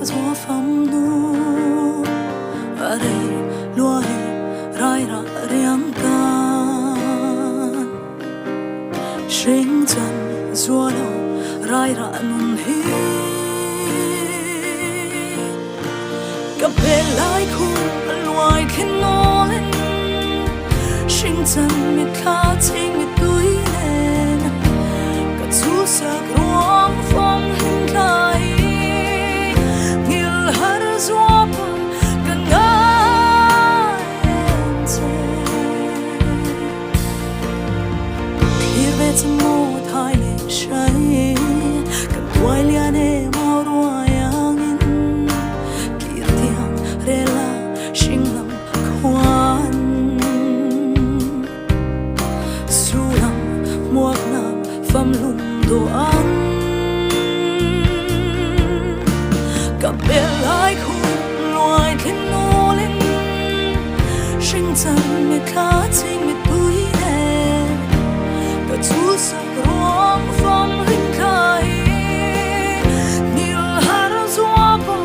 gió phẩm nu ở đây luai rairah riang can Hring chân zualo rairah nulin laikhum luaithli nulin Hring chân mittui chhing tuailian Sakruang phong Hlimthla I Nghilh Har Zuapa ngai Thlir về Zaii tuailian maurua iangin tiang hringlam khua'an hmuak phẩm dawhan laikhum luaithli nulin Hring chân chhing mittui Sakruang phong Hlimthla I Nghilh Har Zuapa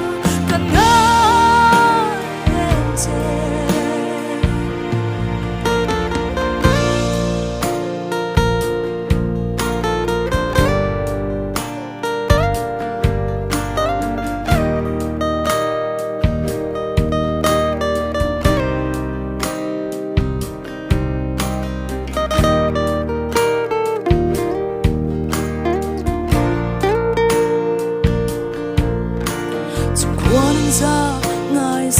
ngai ngai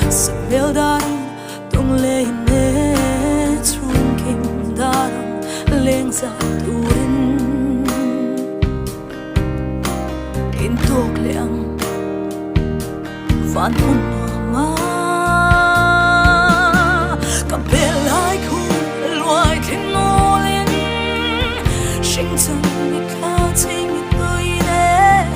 Nghilh darang tung lei ne Chung kim darang leng za turin in tok leang van hun ma laikhum luaithli nulin Hring chân mittui chhing tuailian